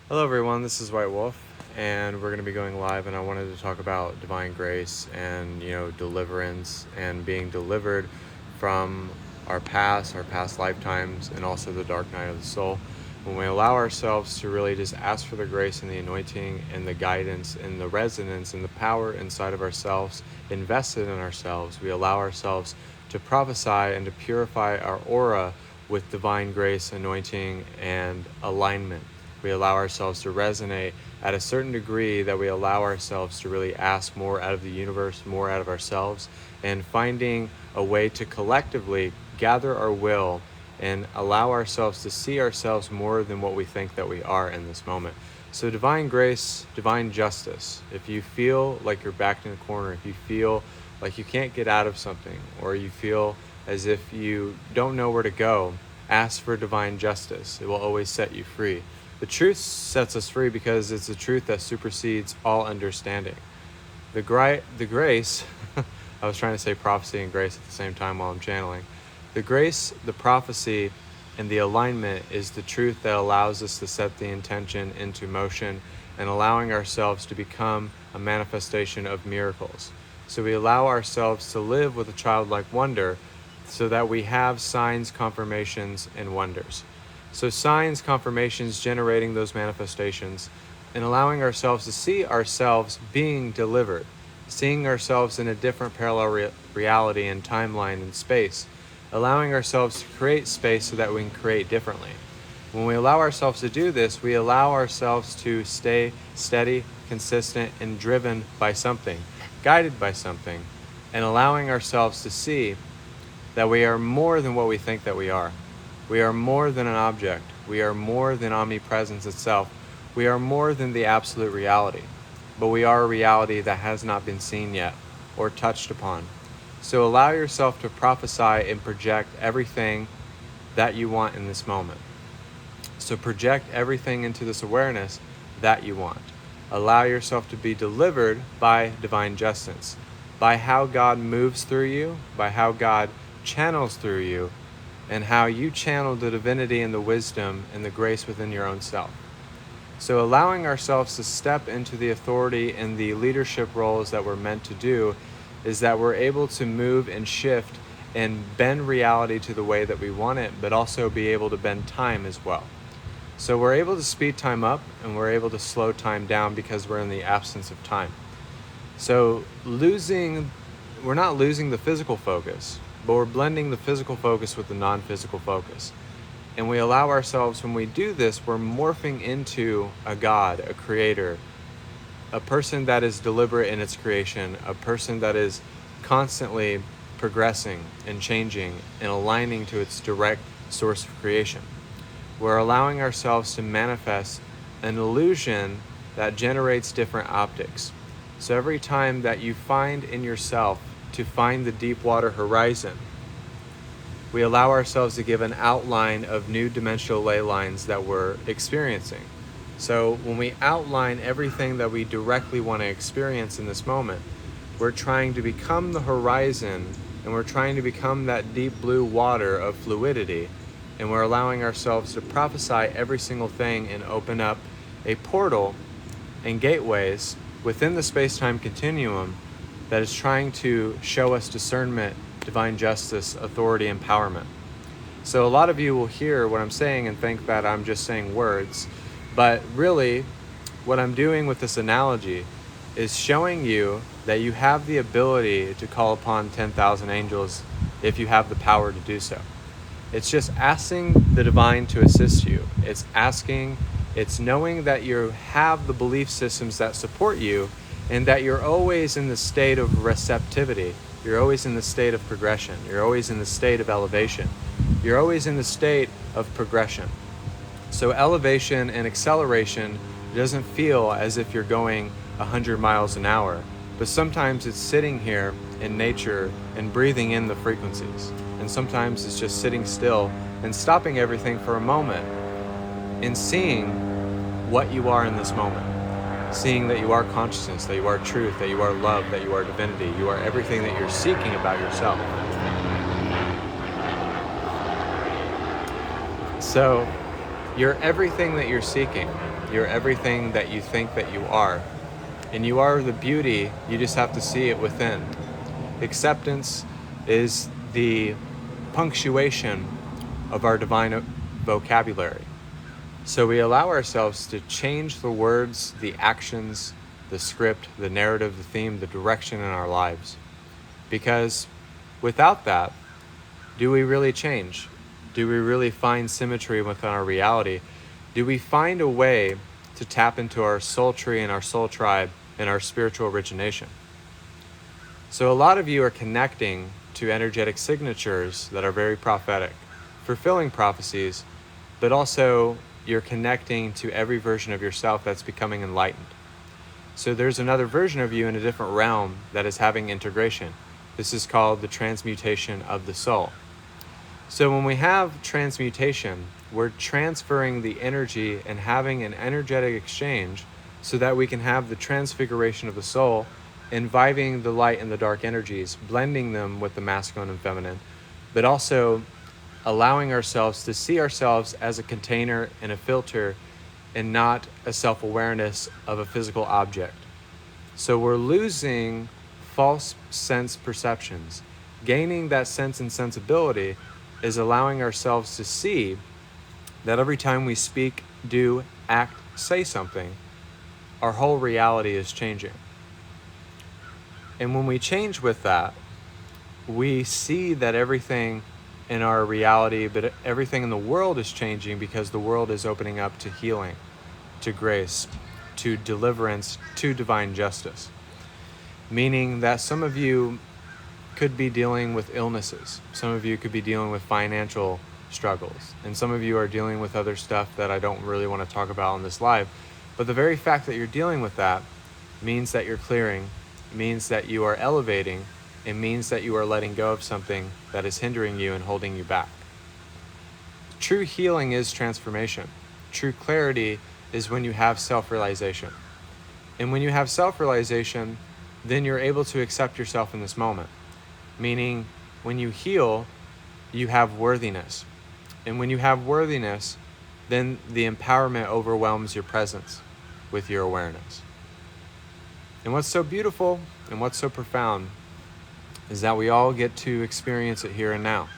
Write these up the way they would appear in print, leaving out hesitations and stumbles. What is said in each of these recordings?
Hello everyone, this is White Wolf, and we're going to be going live, and I wanted to talk about divine grace and, deliverance and being delivered from our past lifetimes, and also the dark night of the soul. When we allow ourselves to really just ask for the grace and the anointing and the guidance and the resonance and the power inside of ourselves, invested in ourselves, we allow ourselves to prophesy and to purify our aura with divine grace, anointing, and alignment. We allow ourselves to resonate at a certain degree that we allow ourselves to really ask more out of the universe, more out of ourselves, and finding a way to collectively gather our will and allow ourselves to see ourselves more than what we think that we are in this moment. So divine grace, divine justice. If you feel like you're backed in a corner, if you feel like you can't get out of something, or you feel as if you don't know where to go, ask for divine justice. It will always set you free. The truth sets us free because it's a truth that supersedes all understanding. The grace, I was trying to say prophecy and grace at the same time while I'm channeling. The grace, the prophecy, and the alignment is the truth that allows us to set the intention into motion and allowing ourselves to become a manifestation of miracles. So we allow ourselves to live with a childlike wonder so that we have signs, confirmations, and wonders. So signs, confirmations, generating those manifestations, and allowing ourselves to see ourselves being delivered, seeing ourselves in a different parallel reality and timeline and space, allowing ourselves to create space so that we can create differently. When we allow ourselves to do this, we allow ourselves to stay steady, consistent, and driven by something, guided by something, and allowing ourselves to see that we are more than what we think that we are. We are more than an object. We are more than omnipresence itself. We are more than the absolute reality. But we are a reality that has not been seen yet or touched upon. So allow yourself to prophesy and project everything that you want in this moment. So project everything into this awareness that you want. Allow yourself to be delivered by divine justice, by how God moves through you, by how God channels through you, and how you channel the divinity and the wisdom and the grace within your own self. So allowing ourselves to step into the authority and the leadership roles that we're meant to do is that we're able to move and shift and bend reality to the way that we want it, but also be able to bend time as well. So we're able to speed time up and we're able to slow time down because we're in the absence of time. So we're not losing the physical focus, but we're blending the physical focus with the non-physical focus. And we allow ourselves, when we do this, we're morphing into a God, a creator, a person that is deliberate in its creation, a person that is constantly progressing and changing and aligning to its direct source of creation. We're allowing ourselves to manifest an illusion that generates different optics. So every time that you find in yourself to find the deep water horizon, we allow ourselves to give an outline of new dimensional ley lines that we're experiencing. So when we outline everything that we directly want to experience in this moment, we're trying to become the horizon, and we're trying to become that deep blue water of fluidity, and we're allowing ourselves to prophesy every single thing and open up a portal and gateways within the space-time continuum that is trying to show us discernment, divine justice, authority, empowerment. So a lot of you will hear what I'm saying and think that I'm just saying words, but really what I'm doing with this analogy is showing you that you have the ability to call upon 10,000 angels if you have the power to do so. It's just asking the divine to assist you. It's knowing that you have the belief systems that support you, and that you're always in the state of receptivity. You're always in the state of progression. You're always in the state of elevation. You're always in the state of progression. So elevation and acceleration doesn't feel as if you're going 100 miles an hour, but sometimes it's sitting here in nature and breathing in the frequencies. And sometimes it's just sitting still and stopping everything for a moment and seeing what you are in this moment. Seeing that you are consciousness, that you are truth, that you are love, that you are divinity, you are everything that you're seeking about yourself. So You're everything that you're seeking. You're everything that you think that you are. And you are the beauty, you just have to see it within. Acceptance is the punctuation of our divine vocabulary. So we allow ourselves to change the words, the actions, the script, the narrative, the theme, the direction in our lives. Because without that, do we really change? Do we really find symmetry within our reality? Do we find a way to tap into our soul tree and our soul tribe and our spiritual origination? So a lot of you are connecting to energetic signatures that are very prophetic, fulfilling prophecies, but also you're connecting to every version of yourself that's becoming enlightened. So there's another version of you in a different realm that is having integration. This is called the transmutation of the soul. So when we have transmutation, we're transferring the energy and having an energetic exchange so that we can have the transfiguration of the soul, imbibing the light and the dark energies, blending them with the masculine and feminine, but also allowing ourselves to see ourselves as a container and a filter and not a self-awareness of a physical object. So we're losing false sense perceptions. Gaining that sense and sensibility is allowing ourselves to see that every time we speak, do, act, say something, our whole reality is changing. And when we change with that, we see that everything in our reality, but everything in the world is changing because the world is opening up to healing, to grace, to deliverance, to divine justice. Meaning that some of you could be dealing with illnesses. Some of you could be dealing with financial struggles. And some of you are dealing with other stuff that I don't really want to talk about on this live. But the very fact that you're dealing with that means that you're clearing, means that you are elevating, it means that you are letting go of something that is hindering you and holding you back. True healing is transformation. True clarity is when you have self-realization. And when you have self-realization, then you're able to accept yourself in this moment. Meaning, when you heal, you have worthiness. And when you have worthiness, then the empowerment overwhelms your presence with your awareness. And what's so beautiful and what's so profound is that we all get to experience it here and now.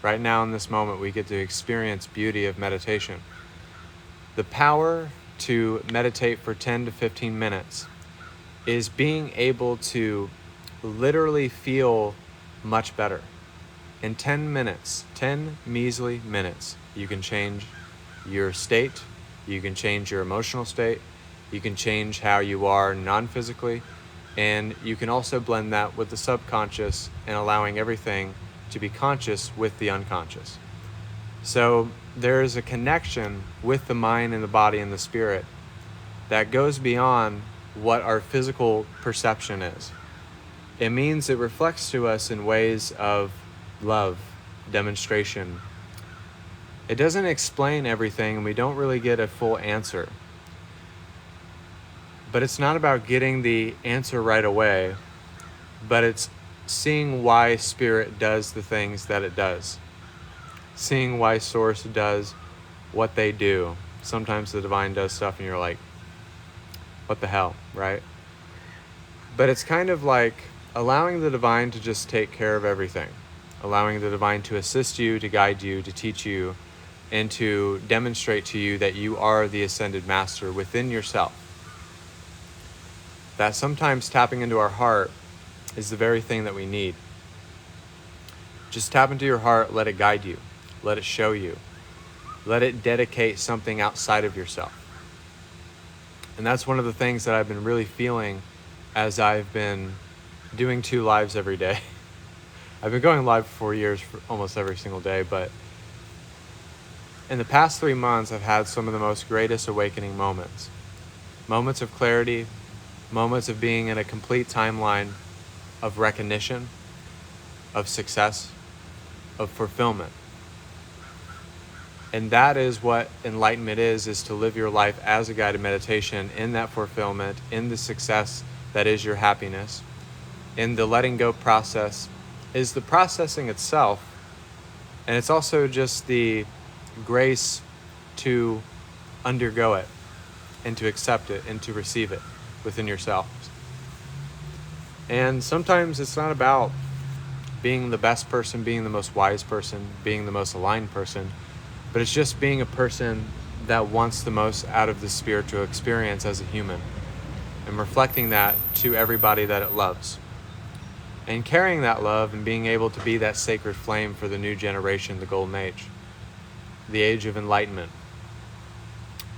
Right now in this moment, we get to experience beauty of meditation. The power to meditate for 10 to 15 minutes is being able to literally feel much better. In 10 minutes, 10 measly minutes, you can change your state, you can change your emotional state, you can change how you are non-physically, and you can also blend that with the subconscious and allowing everything to be conscious with the unconscious. So there is a connection with the mind and the body and the spirit that goes beyond what our physical perception is. It means it reflects to us in ways of love, demonstration. It doesn't explain everything, and we don't really get a full answer. But it's not about getting the answer right away, but it's seeing why spirit does the things that it does. Seeing why source does what they do. Sometimes the divine does stuff and you're like, what the hell, right? But it's kind of like allowing the divine to just take care of everything. Allowing the divine to assist you, to guide you, to teach you, and to demonstrate to you that you are the ascended master within yourself. That sometimes tapping into our heart is the very thing that we need. Just tap into your heart, let it guide you, let it show you, let it dedicate something outside of yourself. And that's one of the things that I've been really feeling as I've been doing 2 lives every day. I've been going live for 4 years for almost every single day, but in the past 3 months, I've had some of the most greatest awakening moments. Moments of clarity, moments of being in a complete timeline of recognition, of success, of fulfillment. And that is what enlightenment is to live your life as a guided meditation in that fulfillment, in the success that is your happiness. In the letting go process is the processing itself, and it's also just the grace to undergo it and to accept it and to receive it within yourselves. And sometimes it's not about being the best person, being the most wise person, being the most aligned person, but it's just being a person that wants the most out of the spiritual experience as a human, and reflecting that to everybody that it loves, and carrying that love and being able to be that sacred flame for the new generation, the golden age, the age of enlightenment,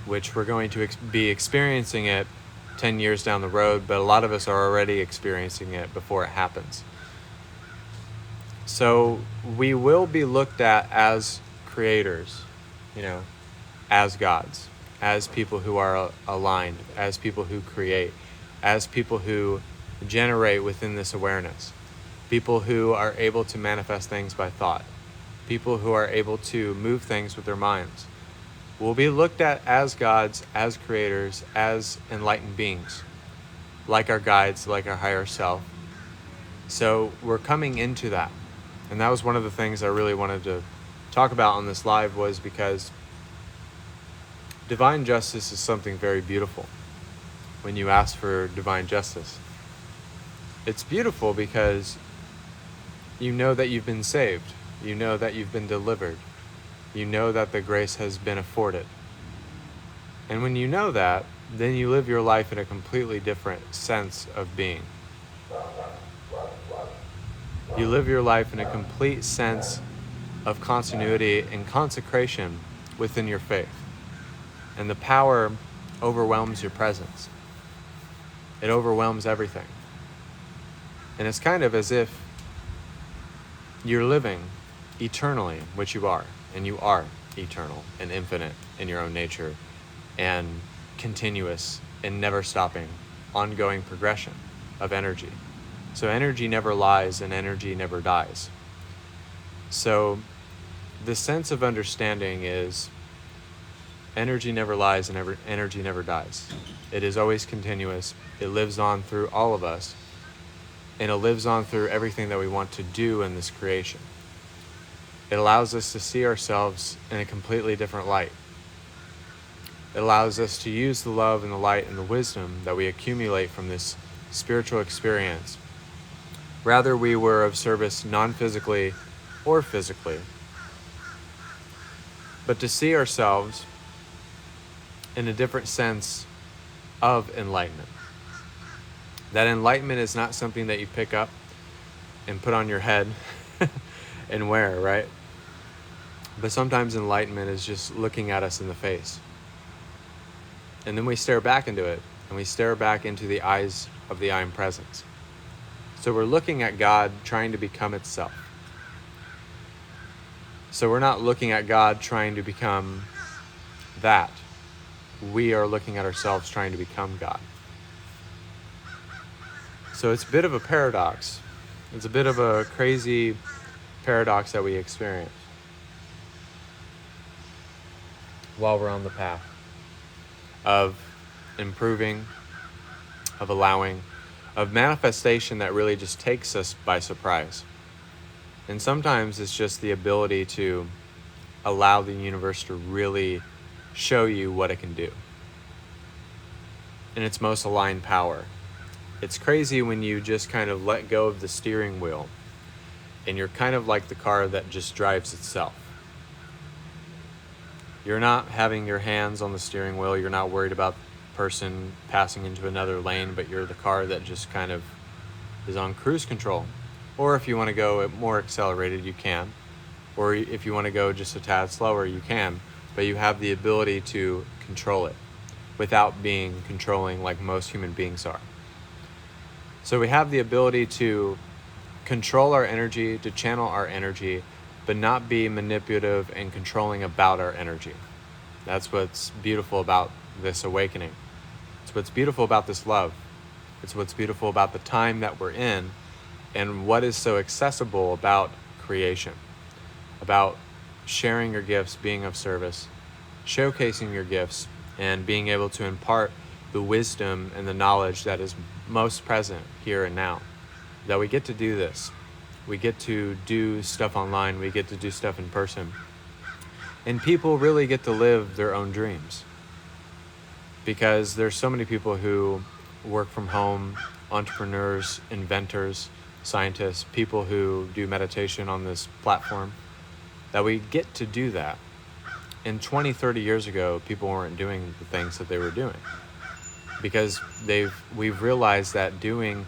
which we're going to be experiencing it 10 years down the road, but a lot of us are already experiencing it before it happens. So we will be looked at as creators, as gods, as people who are aligned, as people who create, as people who generate within this awareness, people who are able to manifest things by thought, people who are able to move things with their minds. We'll be looked at as gods, as creators, as enlightened beings, like our guides, like our higher self. So we're coming into that. And that was one of the things I really wanted to talk about on this live, was because divine justice is something very beautiful. When you ask for divine justice, it's beautiful because you know that you've been saved. You know that you've been delivered. You know that the grace has been afforded. And when you know that, then you live your life in a completely different sense of being. You live your life in a complete sense of continuity and consecration within your faith. And the power overwhelms your presence. It overwhelms everything. And it's kind of as if you're living eternally, which you are. And you are eternal and infinite in your own nature, and continuous and never stopping, ongoing progression of energy. So energy never lies and energy never dies. So the sense of understanding is energy never lies and energy never dies. It is always continuous. It lives on through all of us, and it lives on through everything that we want to do in this creation. It allows us to see ourselves in a completely different light. It allows us to use the love and the light and the wisdom that we accumulate from this spiritual experience. Rather, we were of service non-physically or physically. But to see ourselves in a different sense of enlightenment. That enlightenment is not something that you pick up and put on your head and wear, right? But sometimes enlightenment is just looking at us in the face. And then we stare back into it, and we stare back into the eyes of the I Am Presence. So we're looking at God trying to become itself. So we're not looking at God trying to become that. We are looking at ourselves trying to become God. So it's a bit of a paradox. It's a bit of a crazy paradox that we experience while we're on the path of improving, of allowing, of manifestation that really just takes us by surprise. And sometimes it's just the ability to allow the universe to really show you what it can do in its most aligned power. It's crazy when you just kind of let go of the steering wheel and you're kind of like the car that just drives itself. You're not having your hands on the steering wheel. You're not worried about the person passing into another lane, but you're the car that just kind of is on cruise control. Or if you want to go more accelerated, you can. Or if you want to go just a tad slower, you can. But you have the ability to control it without being controlling like most human beings are. So we have the ability to control our energy, to channel our energy, but not be manipulative and controlling about our energy. That's what's beautiful about this awakening. It's what's beautiful about this love. It's what's beautiful about the time that we're in, and what is so accessible about creation, about sharing your gifts, being of service, showcasing your gifts, and being able to impart the wisdom and the knowledge that is most present here and now. That we get to do this. We get to do stuff online. We get to do stuff in person. And people really get to live their own dreams, because there's so many people who work from home, entrepreneurs, inventors, scientists, people who do meditation on this platform, that we get to do that. And 20, 30 years ago, people weren't doing the things that they were doing, because we've realized that doing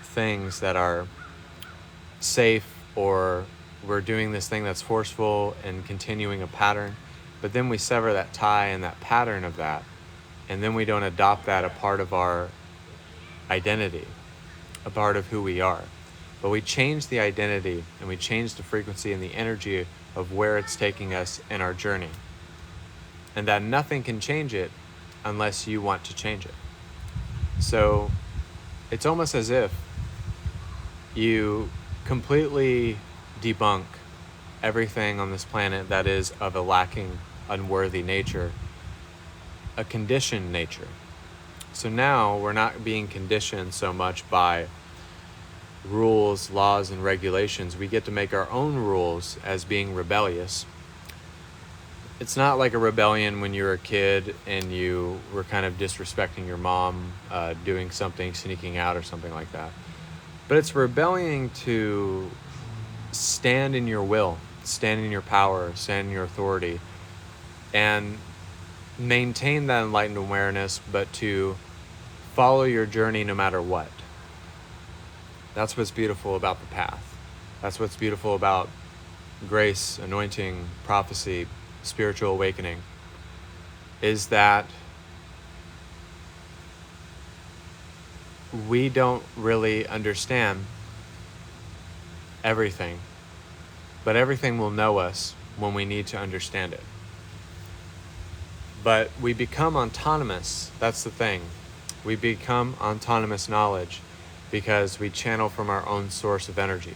things that are safe, or we're doing this thing that's forceful and continuing a pattern, but then we sever that tie and that pattern of that, and then we don't adopt that a part of our identity, a part of who we are. But we change the identity, and we change the frequency and the energy of where it's taking us in our journey. And that nothing can change it unless you want to change it. So it's almost as if you completely debunk everything on this planet that is of a lacking, unworthy nature, a conditioned nature. So now we're not being conditioned so much by rules, laws, and regulations. We get to make our own rules as being rebellious. It's not like a rebellion when you're a kid and you were kind of disrespecting your mom, doing something, sneaking out or something like that. But it's rebelling to stand in your will, stand in your power, stand in your authority, and maintain that enlightened awareness, but to follow your journey no matter what. That's what's beautiful about the path. That's what's beautiful about grace, anointing, prophecy, spiritual awakening, is that we don't really understand everything, but everything will know us when we need to understand it. But we become autonomous. That's the thing. We become autonomous knowledge because we channel from our own source of energy,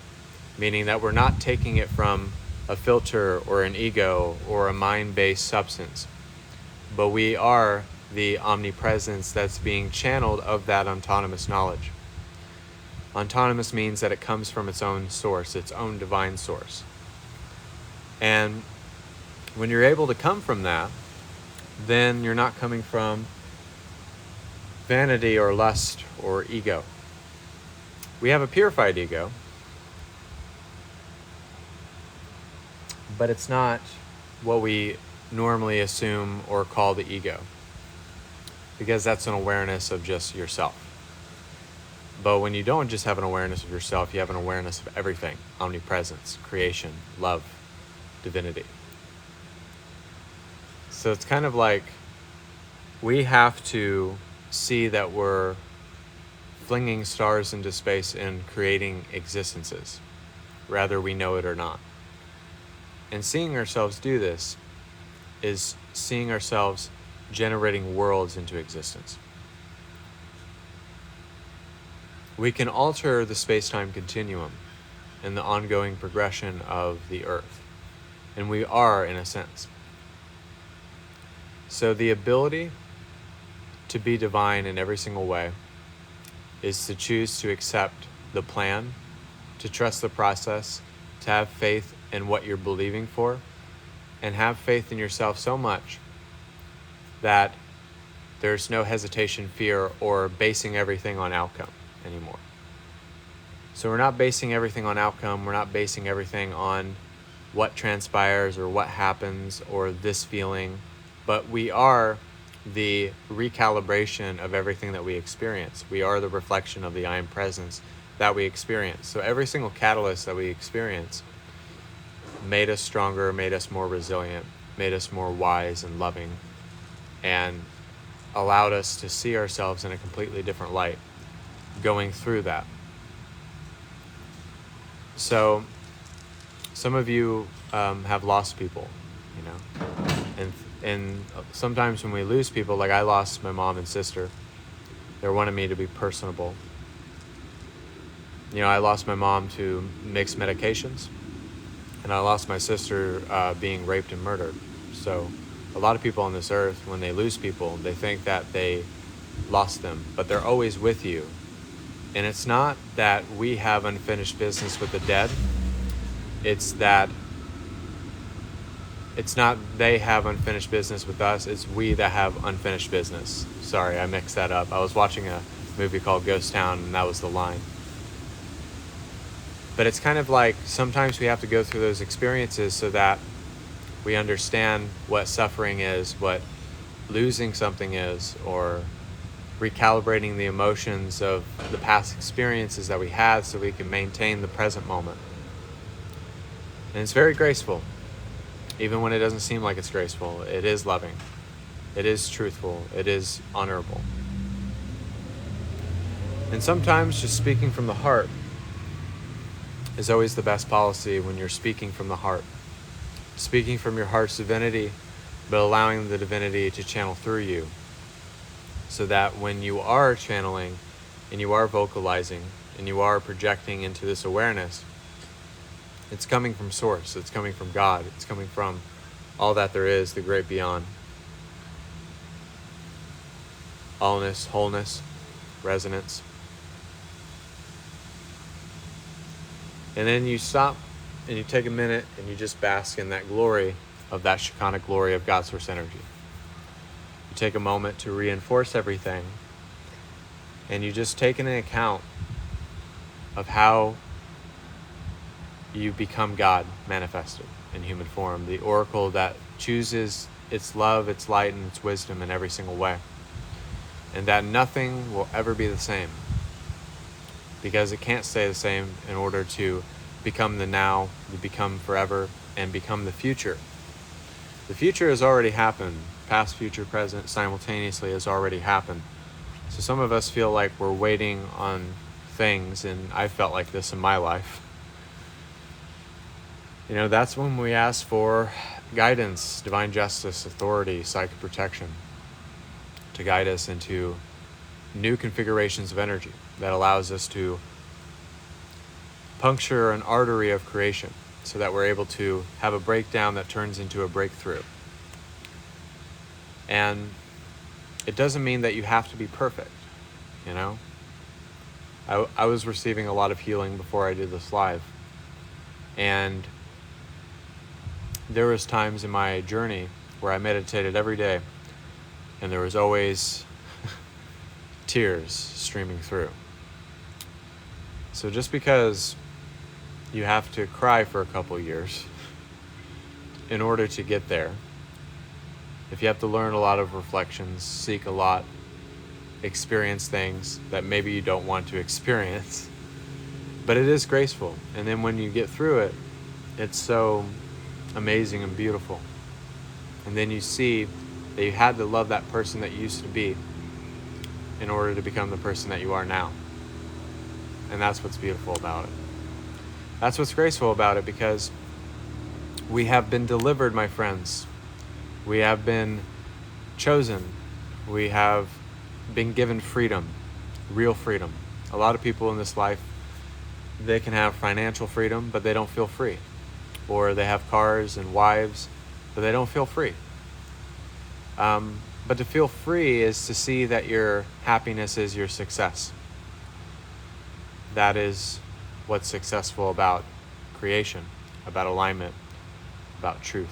meaning that we're not taking it from a filter or an ego or a mind-based substance, but we are the omnipresence that's being channeled of that autonomous knowledge. Autonomous means that it comes from its own source, its own divine source. And when you're able to come from that, then you're not coming from vanity or lust or ego. We have a purified ego, but it's not what we normally assume or call the ego, because that's an awareness of just yourself. But when you don't just have an awareness of yourself, you have an awareness of everything: omnipresence, creation, love, divinity. So it's kind of like we have to see that we're flinging stars into space and creating existences, whether we know it or not. And seeing ourselves do this is seeing ourselves generating worlds into existence. We can alter the space-time continuum and the ongoing progression of the Earth, and we are, in a sense. So the ability to be divine in every single way is to choose to accept the plan, to trust the process, to have faith in what you're believing for, and have faith in yourself so much that there's no hesitation, fear, or basing everything on outcome anymore. So we're not basing everything on outcome. We're not basing everything on what transpires or what happens or this feeling, but we are the recalibration of everything that we experience. We are the reflection of the I Am Presence that we experience. So every single catalyst that we experience made us stronger, made us more resilient, made us more wise and loving, and allowed us to see ourselves in a completely different light going through that. So some of you have lost people, and sometimes when we lose people, like I lost my mom and sister, they wanted me to be personable. I lost my mom to mixed medications, and I lost my sister being raped and murdered. So a lot of people on this earth, when they lose people, they think that they lost them, but they're always with you. And it's not that we have unfinished business with the dead. It's that It's not they have unfinished business with us, it's we that have unfinished business. Sorry, I mixed that up. I was watching a movie called Ghost Town, and that was the line. But it's kind of like sometimes we have to go through those experiences so that we understand what suffering is, what losing something is, or recalibrating the emotions of the past experiences that we had so we can maintain the present moment. And it's very graceful. Even when it doesn't seem like it's graceful, it is loving. It is truthful. It is honorable. And sometimes just speaking from the heart is always the best policy when you're speaking from the heart. Speaking from your heart's divinity, but allowing the divinity to channel through you. So that when you are channeling and you are vocalizing and you are projecting into this awareness, it's coming from source, it's coming from God, it's coming from all that there is, the great beyond. Allness, wholeness, resonance. And then you stop and you take a minute and you just bask in that glory of that Shekinah glory of God source energy. You take a moment to reinforce everything, and you just take into account of how you become God manifested in human form, the oracle that chooses its love, its light, and its wisdom in every single way. And that nothing will ever be the same, because it can't stay the same in order to become the now, to become forever, and become the future. The future has already happened. Past, future, present simultaneously has already happened. So some of us feel like we're waiting on things, and I felt like this in my life. You know, that's when we ask for guidance, divine justice, authority, psychic protection to guide us into new configurations of energy that allows us to puncture an artery of creation so that we're able to have a breakdown that turns into a breakthrough. And it doesn't mean that you have to be perfect, you know? I was receiving a lot of healing before I did this live. And there was times in my journey where I meditated every day, and there was always tears streaming through. So just because you have to cry for a couple years in order to get there, if you have to learn a lot of reflections, seek a lot, experience things that maybe you don't want to experience, but it is graceful. And then when you get through it, it's so amazing and beautiful. And then you see that you had to love that person that you used to be in order to become the person that you are now. And that's what's beautiful about it. That's what's graceful about it, because we have been delivered, my friends. We have been chosen. We have been given freedom, real freedom. A lot of people in this life, they can have financial freedom, but they don't feel free. Or they have cars and wives, but they don't feel free. But to feel free is to see that your happiness is your success. That is what's successful about creation, about alignment, about truth.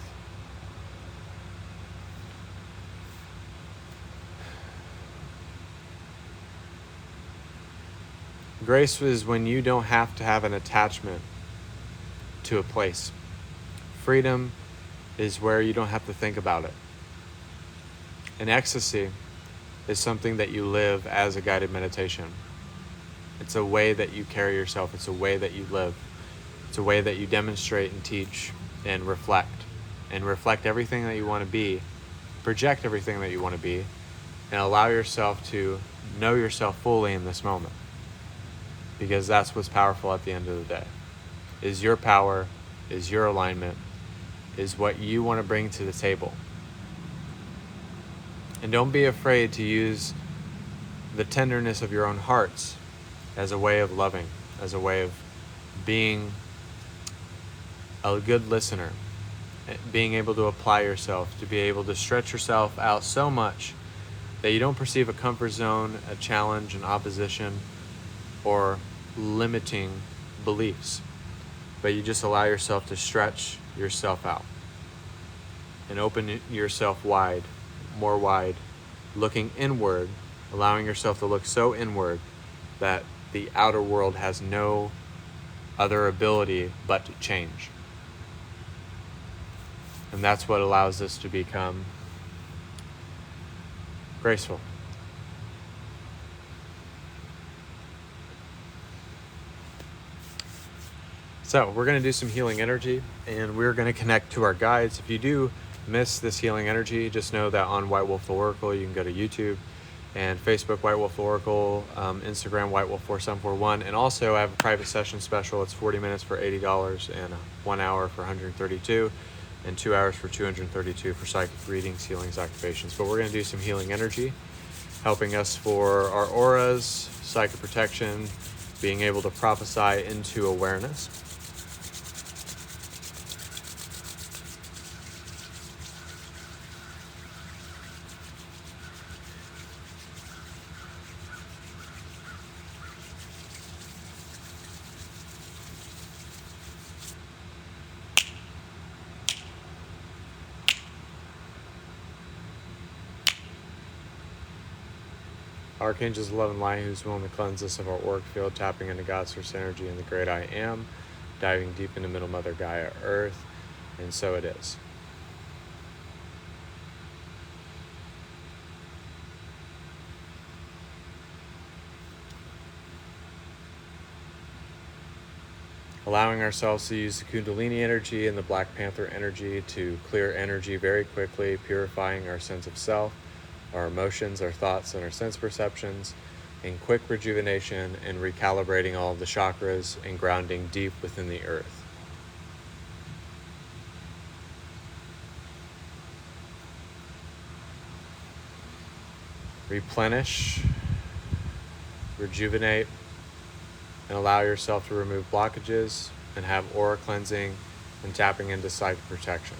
Grace is when you don't have to have an attachment to a place. Freedom is where you don't have to think about it. And ecstasy is something that you live as a guided meditation. It's a way that you carry yourself. It's a way that you live. It's a way that you demonstrate and teach and reflect. And reflect everything that you want to be, project everything that you want to be, and allow yourself to know yourself fully in this moment. Because that's what's powerful at the end of the day. Is your power, is your alignment, is what you want to bring to the table. And don't be afraid to use the tenderness of your own hearts as a way of loving, as a way of being a good listener, being able to apply yourself, to be able to stretch yourself out so much that you don't perceive a comfort zone, a challenge, an opposition, or limiting beliefs, but you just allow yourself to stretch yourself out. and open yourself wide, more wide, looking inward, allowing yourself to look so inward that the outer world has no other ability but to change. And that's what allows us to become graceful. So we're going to do some healing energy, and we're going to connect to our guides. If you do miss this healing energy, just know that on White Wolf the Oracle, you can go to YouTube and Facebook White Wolf the Oracle, Instagram White Wolf 4741, and also I have a private session special. It's 40 minutes for $80 and 1 hour for $132, and 2 hours for $232 for psychic readings, healings, activations. But we're going to do some healing energy, helping us for our auras, psychic protection, being able to prophesy into awareness. Archangels of love and light, who's willing to cleanse us of our auric field, tapping into God's source energy and the great I am, diving deep into Middle Mother Gaia Earth, and so it is. Allowing ourselves to use the Kundalini energy and the Black Panther energy to clear energy very quickly, purifying our sense of self, our emotions, our thoughts, and our sense perceptions, in quick rejuvenation and recalibrating all of the chakras and grounding deep within the earth. Replenish, rejuvenate, and allow yourself to remove blockages and have aura cleansing and tapping into psychic protection.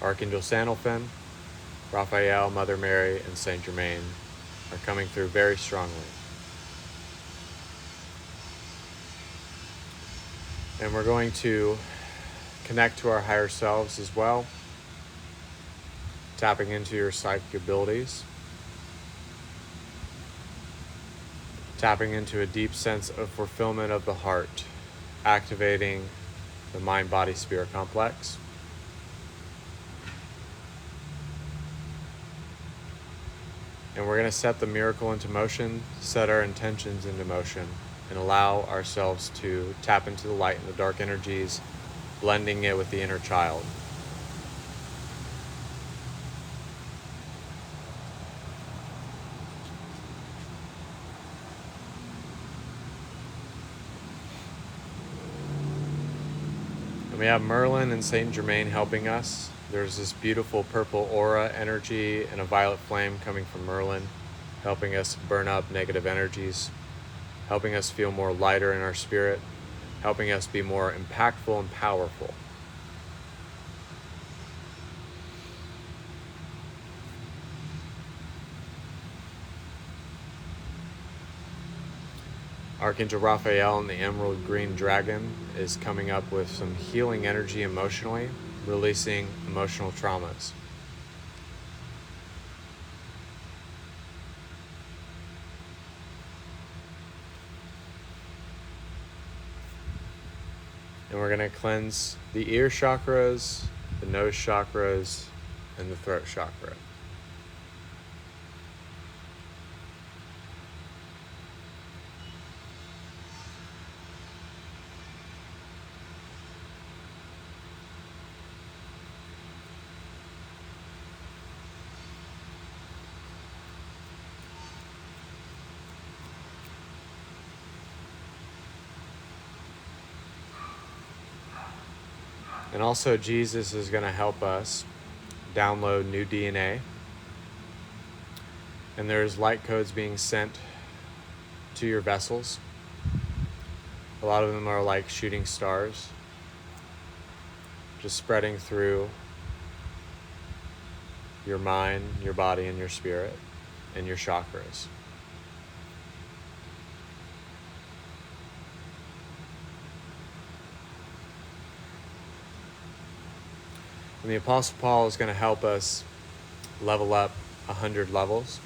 Archangel Sandalphon, Raphael, Mother Mary, and Saint Germain are coming through very strongly. And we're going to connect to our higher selves as well, tapping into your psychic abilities, tapping into a deep sense of fulfillment of the heart, activating the mind-body-spirit complex. And we're going to set the miracle into motion, set our intentions into motion, and allow ourselves to tap into the light and the dark energies, blending it with the inner child. And we have Merlin and Saint Germain helping us. There's this beautiful purple aura energy and a violet flame coming from Merlin, helping us burn up negative energies, helping us feel more lighter in our spirit, helping us be more impactful and powerful. Archangel Raphael and the Emerald Green Dragon is coming up with some healing energy emotionally, releasing emotional traumas. And we're going to cleanse the ear chakras, the nose chakras, and the throat chakra. And also Jesus is going to help us download new DNA. And there's light codes being sent to your vessels. A lot of them are like shooting stars, just spreading through your mind, your body, and your spirit, and your chakras. And the Apostle Paul is going to help us level up 100 levels.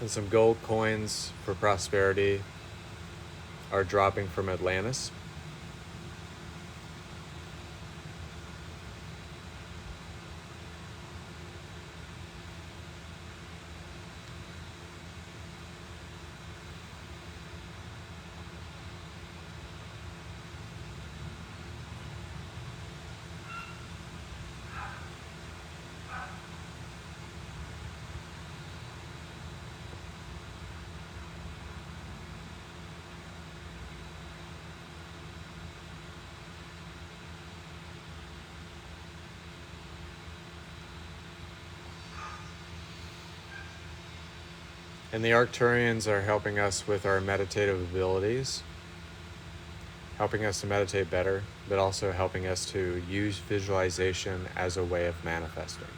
And some gold coins for prosperity are dropping from Atlantis. And the Arcturians are helping us with our meditative abilities, helping us to meditate better, but also helping us to use visualization as a way of manifesting.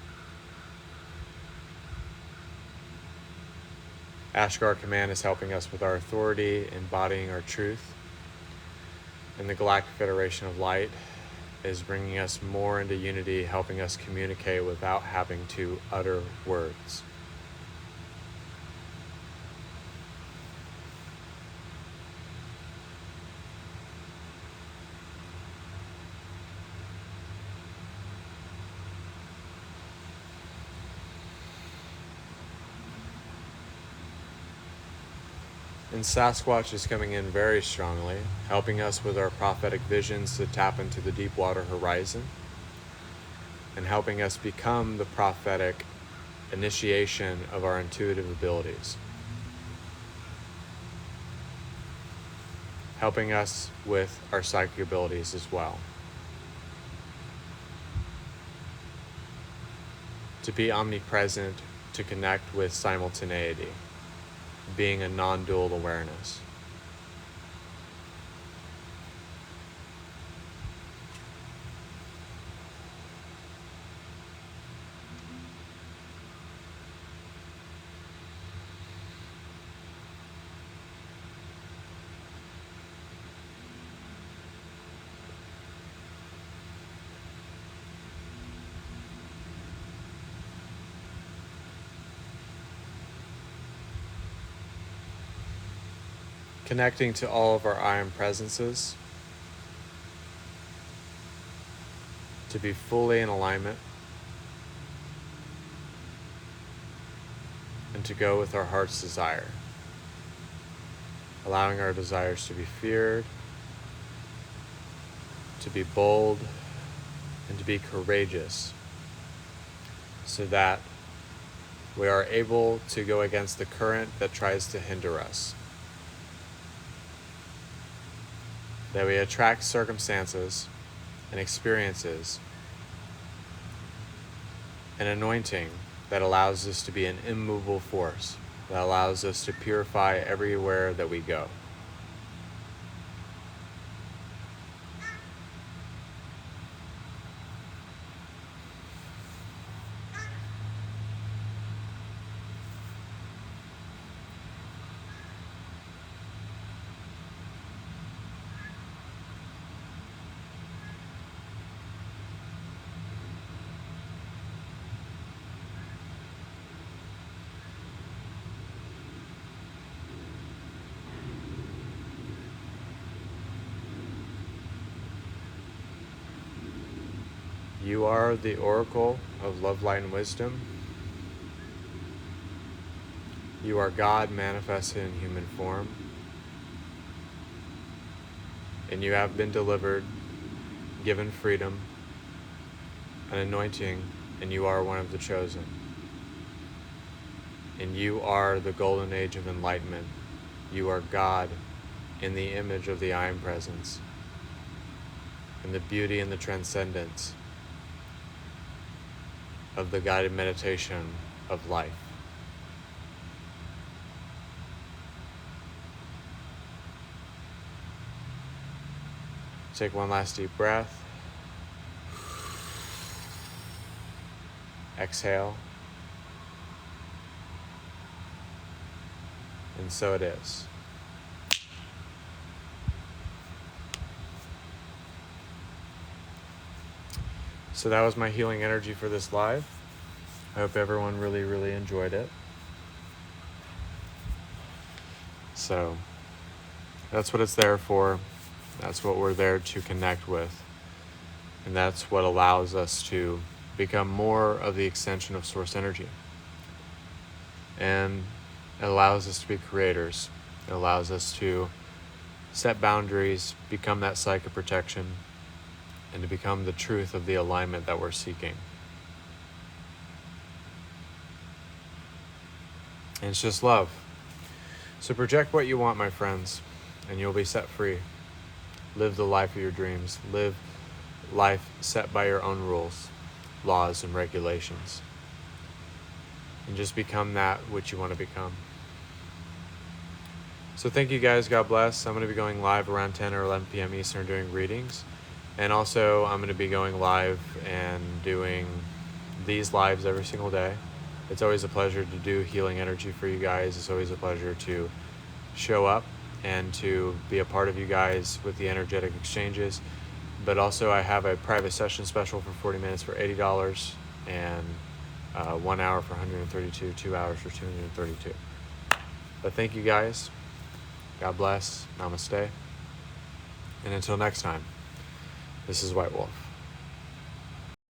Ashgar Command is helping us with our authority, embodying our truth. And the Galactic Federation of Light is bringing us more into unity, helping us communicate without having to utter words. And Sasquatch is coming in very strongly, helping us with our prophetic visions to tap into the deep water horizon, and helping us become the prophetic initiation of our intuitive abilities. Helping us with our psychic abilities as well. To be omnipresent, to connect with simultaneity, being a non-dual awareness. Connecting to all of our I am presences, to be fully in alignment, and to go with our heart's desire, allowing our desires to be feared, to be bold, and to be courageous, so that we are able to go against the current that tries to hinder us. That we attract circumstances and experiences, an anointing that allows us to be an immovable force, that allows us to purify everywhere that we go. You are the oracle of love, light, and wisdom. You are God manifested in human form. and you have been delivered, given freedom, an anointing, and you are one of the chosen. And you are the golden age of enlightenment. You are God in the image of the I Am Presence, in the beauty and the transcendence of the guided meditation of life. Take one last deep breath. Exhale. And so it is. So that was my healing energy for this live. I hope everyone really, really enjoyed it. So that's what it's there for. That's what we're there to connect with. And that's what allows us to become more of the extension of source energy. And it allows us to be creators. It allows us to set boundaries, become that psychic protection, and to become the truth of the alignment that we're seeking. And it's just love. So project what you want, my friends, and you'll be set free. Live the life of your dreams. Live life set by your own rules, laws, and regulations. And just become that which you want to become. So thank you guys. God bless. I'm going to be going live around 10 or 11 p.m. Eastern doing readings. And also I'm going to be going live and doing these lives every single day. It's always a pleasure to do healing energy for you guys. It's always a pleasure to show up and to be a part of you guys with the energetic exchanges. But also I have a private session special for 40 minutes for $80 and 1 hour for 132, 2 hours for 232. But thank you guys. God bless. Namaste. And until next time, this is White Wolf.